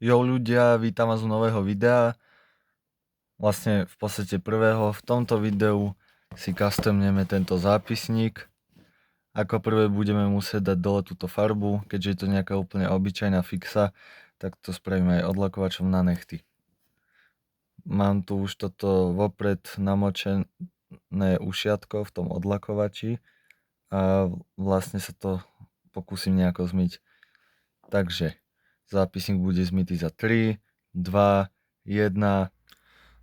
Jo ľudia, vítam vás u nového videa. Vlastne v podstate prvého. V tomto videu si customneme tento zápisník. Ako prvé budeme musieť dať dole túto farbu, keďže je to nejaká úplne obyčajná fixa, tak to spravíme aj odlakovačom na nechty. Mám tu už toto vopred namočené ušiatko v tom odlakovači a vlastne sa to pokúsim nejako zmyť. Takže zápisník bude zmytý za 3, 2, 1.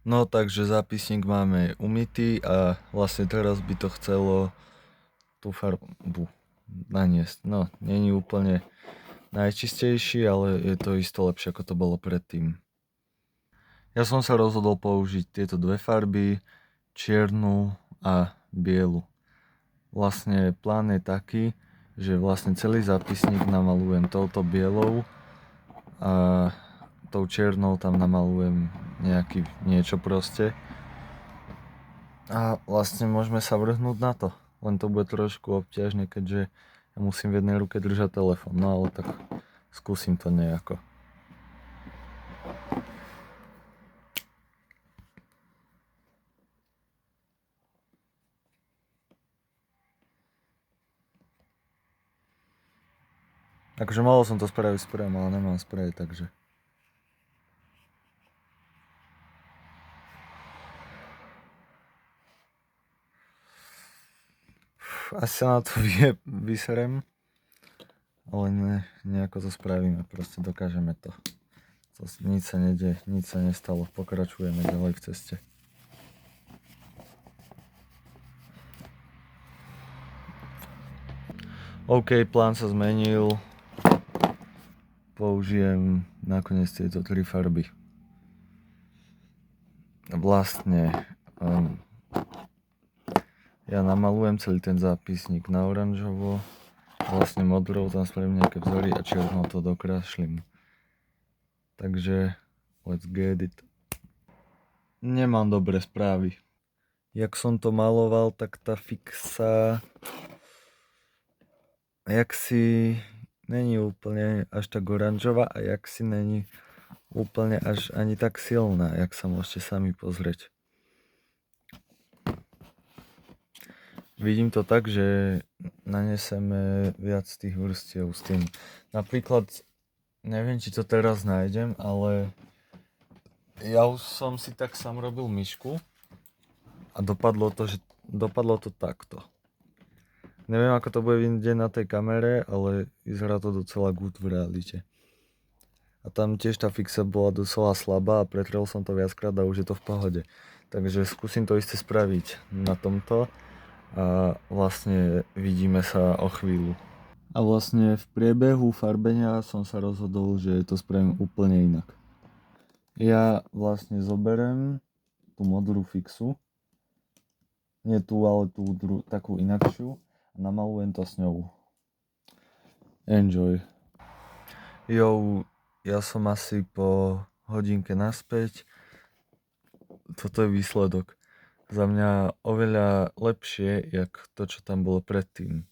No takže zápisník máme umytý a vlastne teraz by to chcelo tú farbu naniesť. No, není úplne najčistejší, ale je to isto lepšie ako to bolo predtým. Ja som sa rozhodol použiť tieto dve farby, čiernu a bielu. Vlastne plán je taký, že vlastne celý zápisník namalujem touto bielou a tou čiernou tam namalujem niečo proste. A vlastne môžeme sa vrhnúť na to. Len to bude trošku obťažné, keďže ja musím v jednej ruke držať telefón. No ale tak skúsim to nejako. Takže mohol som to spraviť sprejom, ale nemám sprej, takže... Asi sa na to vyserem, ale nejako to spravíme, proste dokážeme to. Nič sa nedie, nič sa nestalo, pokračujeme ďalej v ceste. OK, plán sa zmenil. Použijem nakoniec tieto 3 farby. Vlastne ja namalujem celý ten zápisník na oranžovo, vlastne modrou tam spravím nejaké vzory a čiernou to dokrášlim. Takže let's get it. Nemám dobré správy. Jak som to maloval, tak tá fixa jaksi není úplne až tak oranžová a jaksi není úplne až ani tak silná, jak sa môžete sami pozrieť. Vidím to tak, že naneseme viac tých vrstiev s tým. Napríklad, neviem, či to teraz nájdem, ale ja už som si tak sám robil myšku a dopadlo to takto. Neviem, ako to bude vidieť na tej kamere, ale vyzerá to docela good v realite. A tam tiež tá fixa bola docela slabá a pretrel som to viackrát a už je to v pohode. Takže skúsim to isté spraviť na tomto a vlastne vidíme sa o chvíľu. A vlastne v priebehu farbenia som sa rozhodol, že to spravím úplne inak. Ja vlastne zoberem tú modrú fixu, nie tú, ale tú takú inakšiu, a namalujem to s ňou. Enjoy. Jo, ja som asi po hodinke naspäť. Toto je výsledok. Za mňa oveľa lepšie, jak to, čo tam bolo predtým.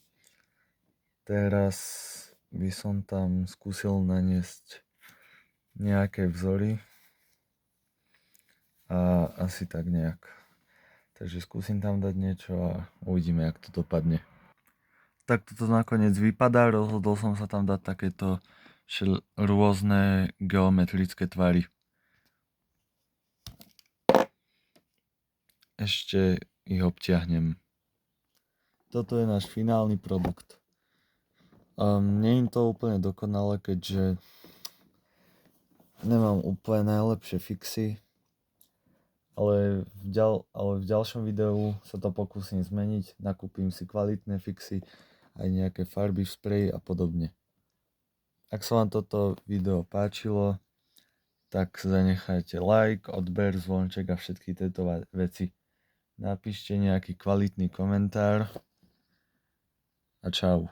Teraz by som tam skúsil naniesť nejaké vzory. A asi tak nejak. Takže skúsim tam dať niečo a uvidíme, jak to dopadne. Tak toto nakoniec vypadá, rozhodol som sa tam dať takéto rôzne geometrické tvary. Ešte ich obtiahnem. Toto je náš finálny produkt. Nie je to úplne dokonalé, keďže nemám úplne najlepšie fixy, ale v ďalšom videu sa to pokúsim zmeniť, nakúpim si kvalitné fixy, aj nejaké farby v spreji a podobne. Ak sa vám toto video páčilo, tak zanechajte like, odber, zvonček a všetky tieto veci. Napíšte nejaký kvalitný komentár a čau.